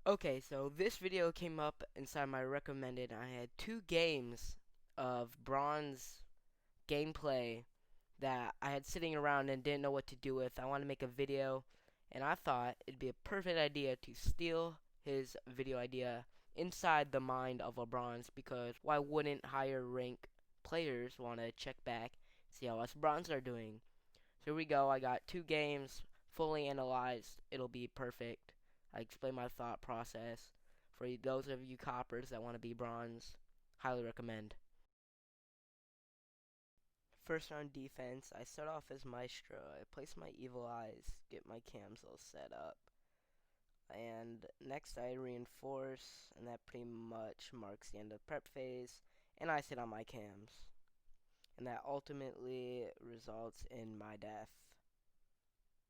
Okay, so this video came up inside my recommended. I had two games of bronze gameplay that I had sitting around and didn't know what to do with. I want to make a video, and I thought it'd be a perfect idea to steal his video idea inside the mind of a bronze, because why wouldn't higher rank players want to check back, see how us bronze are doing? So here we go. I got two games fully analyzed. It'll be perfect. I explain my thought process. For those of you coppers that want to be bronze, highly recommend. First round defense, I start off as Maestro. I place my evil eyes, get my cams all set up. And next I reinforce, and that pretty much marks the end of prep phase. And I sit on my cams. And that ultimately results in my death.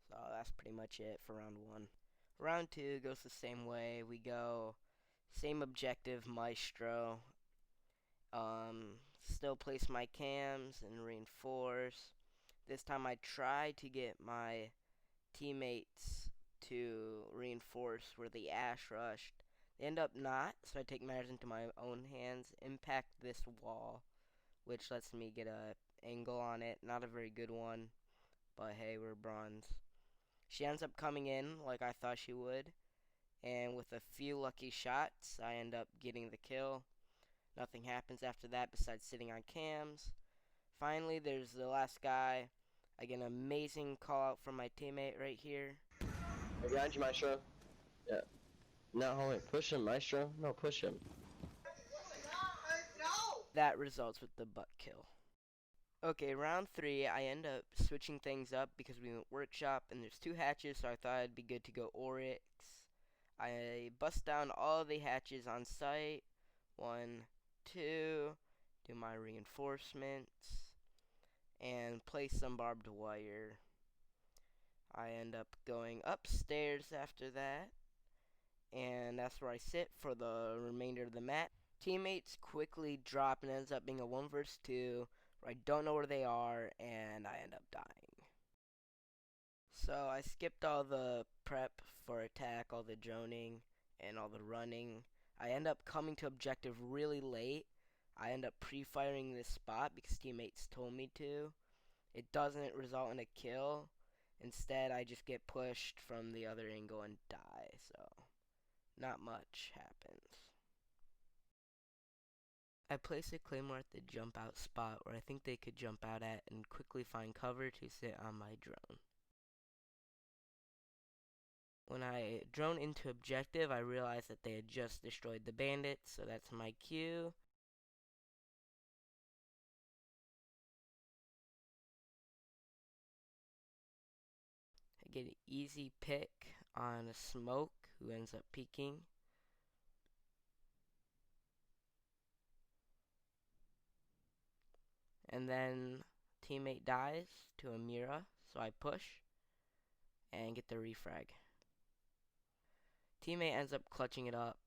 So that's pretty much it for round one. Round two goes the same way. We go same objective, Maestro. Still place my cams and reinforce. This time I try to get my teammates to reinforce where the Ash rushed. They end up not, so I take matters into my own hands, impact this wall, which lets me get a angle on it. Not a very good one, but hey, we're bronze. She ends up coming in like I thought she would, and with a few lucky shots, I end up getting the kill. Nothing happens after that besides sitting on cams. Finally, there's the last guy. I get an amazing call out from my teammate right here. Hey, behind you, Maestro. Yeah. No, hold it. Push him, Maestro. No, push him. That results with the butt kill. Okay, round three, I end up switching things up because we went workshop and there's two hatches, so I thought it'd be good to go Oryx. I bust down all the hatches on site. 1, 2, do my reinforcements, and place some barbed wire. I end up going upstairs after that, and that's where I sit for the remainder of the match. Teammates quickly drop and ends up being a 1 versus 2 where I don't know where they are and I end up dying. So I skipped all the prep for attack, all the droning, and all the running. I end up coming to objective really late. I end up pre-firing this spot because teammates told me to. It doesn't result in a kill. Instead, I just get pushed from the other angle and die, so not much happens. I place a claymore at the jump out spot where I think they could jump out at and quickly find cover to sit on my drone. When I drone into objective, I realize that they had just destroyed the bandits, so that's my cue. I get an easy pick on a smoke who ends up peeking. And then teammate dies to a Mira, so I push and get the refrag. Teammate ends up clutching it up.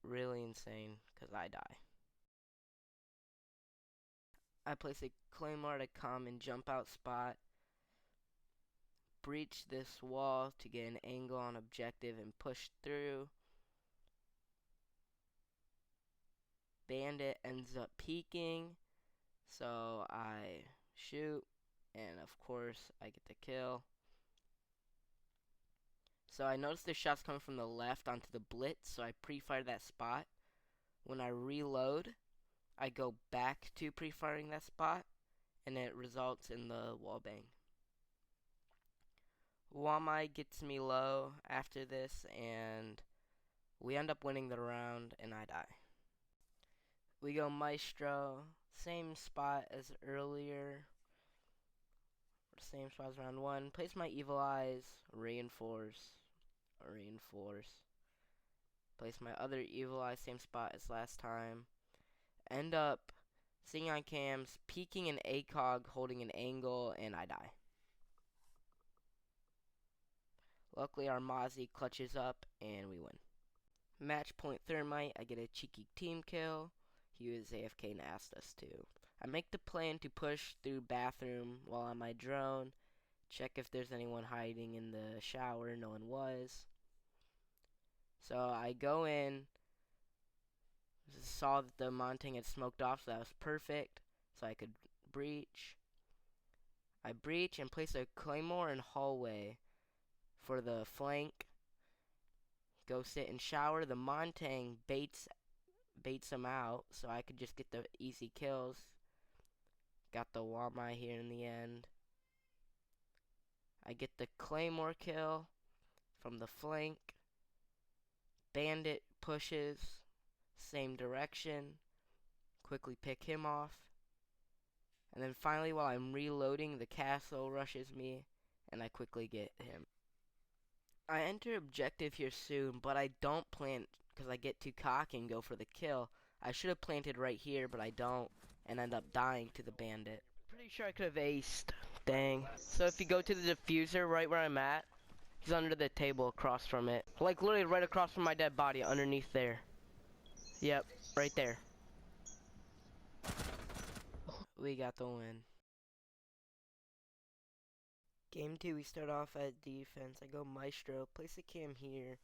Really insane, because I die. I place a claymore at a common jump out spot, breach this wall to get an angle on objective and push through. Bandit ends up peeking, so I shoot, and of course I get the kill. So I noticed the shots coming from the left onto the blitz, so I pre-fire that spot. When I reload, I go back to pre-firing that spot, and it results in the wallbang. Wamai gets me low after this, and we end up winning the round, and I die. We go Maestro, same spot as earlier, same spot as round one. Place my evil eyes, reinforce. Place my other evil eye, same spot as last time. End up seeing on cams, peeking an ACOG, holding an angle, and I die. Luckily, our Mozzie clutches up, and we win. Match point Thermite, I get a cheeky team kill. He was AFK and asked us to. I make the plan to push through bathroom while on my drone, check if there's anyone hiding in the shower. No one was. So I go in, saw that the Montang had smoked off, so that was perfect. So I could breach. I breach and place a claymore in hallway for the flank. Go sit and shower. The Montang baits him out, so I could just get the easy kills. Got the Wamai here in the end. I get the claymore kill from the flank. Bandit pushes, same direction. Quickly pick him off. And then finally, while I'm reloading, the castle rushes me, and I quickly get him. I enter objective here soon, but I don't plant because I get too cocky and go for the kill. I should have planted right here, but I don't, and end up dying to the bandit. Pretty sure I could have aced. Dang. So if you go to the diffuser right where I'm at, he's under the table across from it. Like literally right across from my dead body, underneath there. Yep, right there. We got the win. Game 2, we start off at defense. I go Maestro, place a cam here,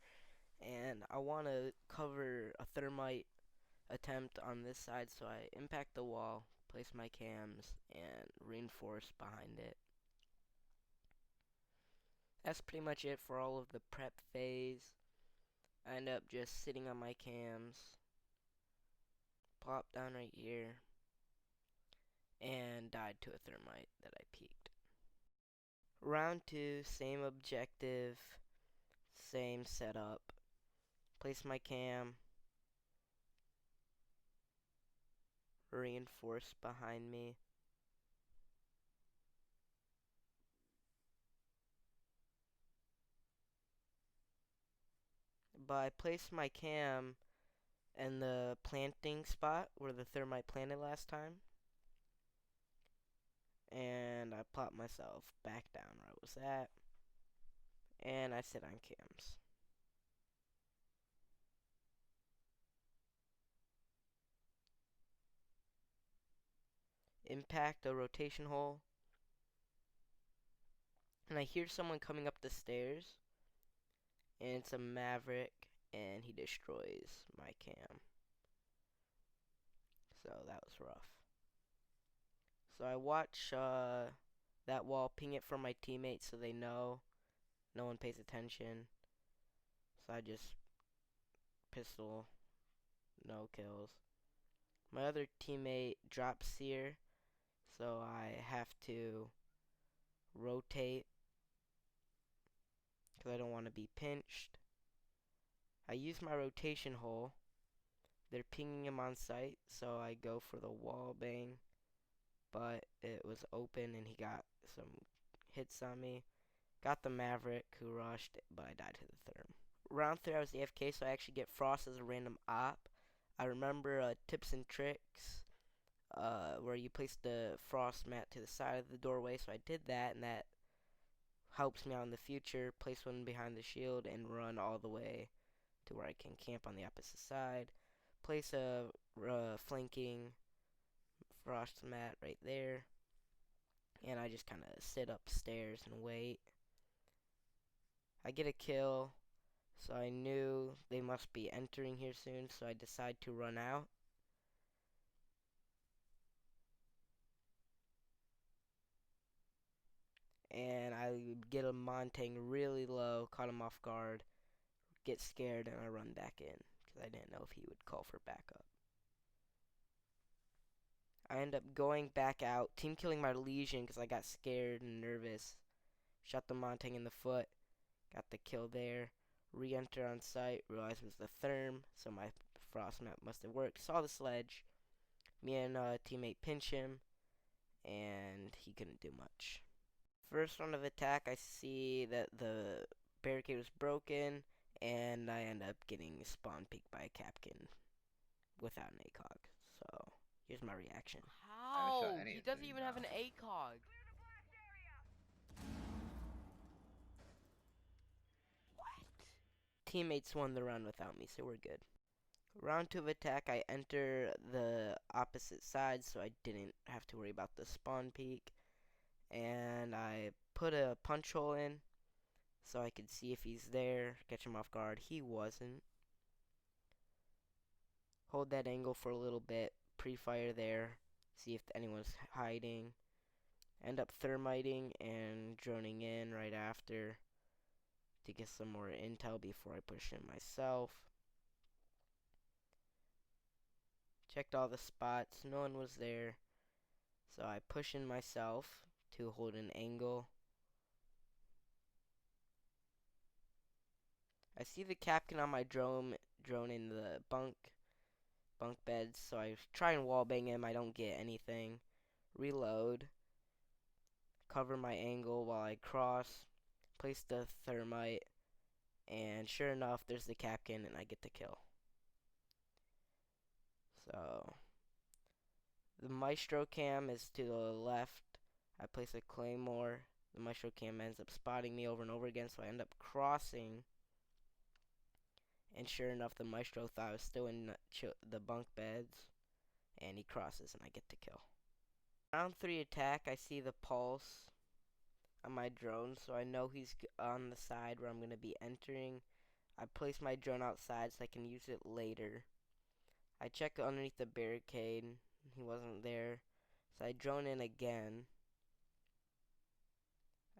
and I want to cover a thermite attempt on this side, so I impact the wall, place my cams, and reinforce behind it. That's pretty much it for all of the prep phase. I end up just sitting on my cams, plop down right here, and died to a thermite that I peeked. Round 2, same objective, same setup. Place my cam, reinforce behind me. But I placed my cam in the planting spot where the thermite planted last time. And I plop myself back down where I was at. And I sit on cams. Impact a rotation hole. And I hear someone coming up the stairs. And it's a Maverick. And he destroys my cam. So that was rough. So I watch that wall, ping it for my teammates so they know. No one pays attention. So I just pistol, no kills. My other teammate drops here, so I have to rotate because I don't want to be pinched. I use my rotation hole. They're pinging him on sight, so I go for the wall bang, but it was open and he got some hits on me. Got the Maverick who rushed, but I died to the therm. Round 3 I was AFK, so I actually get Frost as a random op. I remember tips and tricks where you place the frost mat to the side of the doorway, so I did that, and that helps me out in the future. Place one behind the shield and run all the way to where I can camp on the opposite side. Place a flanking frost mat right there, and I just kind of sit upstairs and wait. I get a kill, so I knew they must be entering here soon, so I decide to run out. And I get a Montang really low, caught him off guard, get scared, and I run back in because I didn't know if he would call for backup. I end up going back out, team killing my Legion because I got scared and nervous. Shot the Montang in the foot, got the kill there. Re-enter on site, realized it was the therm, so my frost map must have worked. Saw the sledge, me and teammate pinch him, and he couldn't do much. First round of attack, I see that the barricade was broken, and I end up getting spawn peeked by a Capkin without an ACOG. So, here's my reaction. How? He doesn't even have an ACOG. What? Teammates won the round without me, so we're good. Round 2 of attack, I enter the opposite side, so I didn't have to worry about the spawn peek. And I put a punch hole in so I could see if he's there, catch him off guard. He wasn't, Hold that angle for a little bit, pre-fire there, see if anyone's hiding. End up thermiting and droning in right after to get some more intel before I push in myself. Checked all the spots, no one was there, so I push in myself to hold an angle. I see the Kapkan on my drone in the bunk beds, so I try and wallbang him. I don't get anything. Reload. Cover my angle while I cross. Place the thermite. And sure enough, there's the Kapkan, and I get the kill. So, the Maestro cam is to the left. I place a claymore. The Maestro cam ends up spotting me over and over again, so I end up crossing. And sure enough, the Maestro thought I was still in the bunk beds. And he crosses, and I get the kill. Round 3 attack, I see the pulse on my drone, so I know he's on the side where I'm going to be entering. I place my drone outside so I can use it later. I check underneath the barricade. He wasn't there. So I drone in again.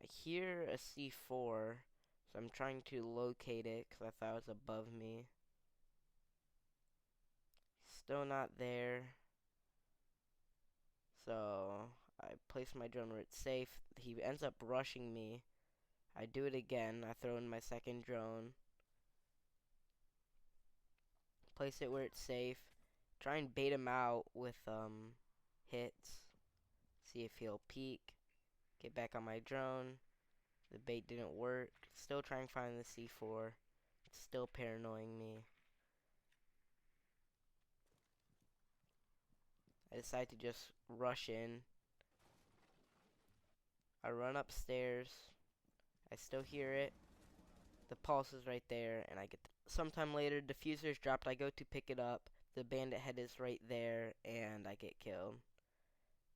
I hear a C4, so I'm trying to locate it because I thought it was above me. Still not there. So I place my drone where it's safe. He ends up rushing me. I do it again. I throw in my second drone. Place it where it's safe. Try and bait him out with hits. See if he'll peek. Get back on my drone. The bait didn't work. Still trying to find the C4. It's still paranoying me. I decide to just rush in. I run upstairs. I still hear it. The pulse is right there, and I get sometime later, diffuser's dropped. I go to pick it up. The bandit head is right there, and I get killed.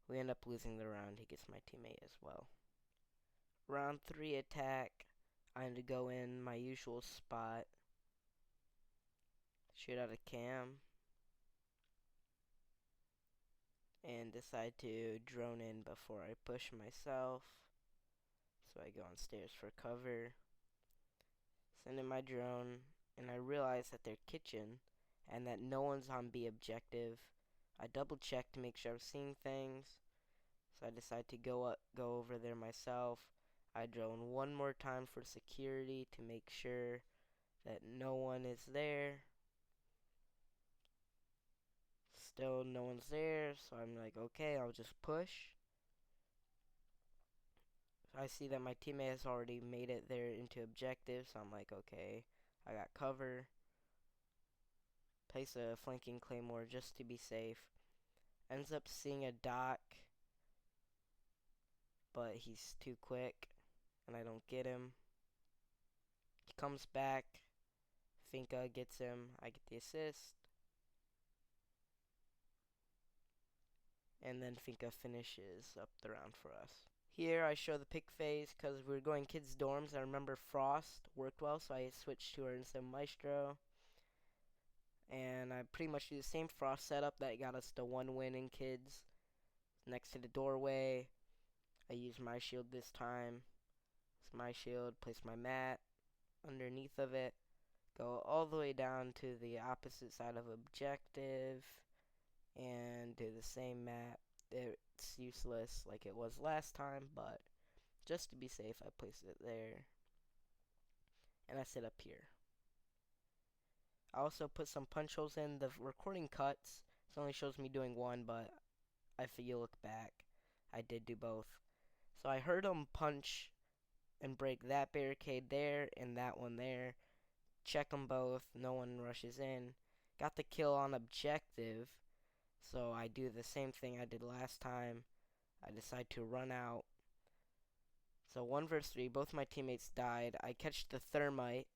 We end up losing the round. He gets my teammate as well. Round 3 attack. I had to go in my usual spot. Shoot out a cam. And decide to drone in before I push myself. So I go on stairs for cover. Send in my drone. And I realize that they're kitchen. And that no one's on B objective. I double check to make sure I'm seeing things. So I decide to go over there myself. I drone one more time for security to make sure that no one is there. Still no one's there, so I'm like, okay, I'll just push. I see that my teammate has already made it there into objective, so I'm like, okay, I got cover. Place a flanking claymore just to be safe. Ends up seeing a dock, but he's too quick, and I don't get him. He comes back. Finka gets him. I get the assist. And then Finka finishes up the round for us. Here I show the pick phase because we're going kids' dorms. I remember Frost worked well, so I switched to her instead of Maestro. And I pretty much do the same Frost setup that got us the 1 win in kids. Next to the doorway, I use my shield this time. It's my shield, place my mat underneath of it. Go all the way down to the opposite side of objective. And do the same map. It's useless like it was last time, but just to be safe, I place it there. And I sit up here. I also put some punch holes in. The recording cuts. It only shows me doing one, but if you look back, I did do both. So I heard him punch and break that barricade there and that one there. Check them both. No one rushes in. Got the kill on objective. So I do the same thing I did last time. I decide to run out. So 1 versus 3, both my teammates died. I catch the thermite.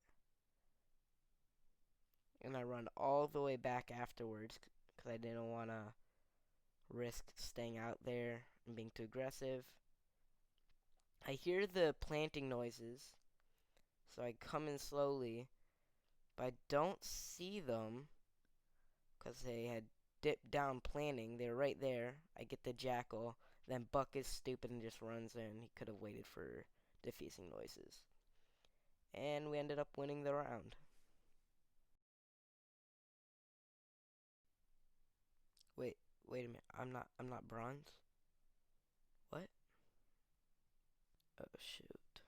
And I run all the way back afterwards because I didn't want to risk staying out there and being too aggressive. I hear the planting noises. So I come in slowly. But I don't see them. because they had dipped down planning. They were right there. I get the jackal. Then Buck is stupid and just runs in. He could have waited for defusing noises. And we ended up winning the round. Wait a minute. I'm not bronze. What? Oh shoot.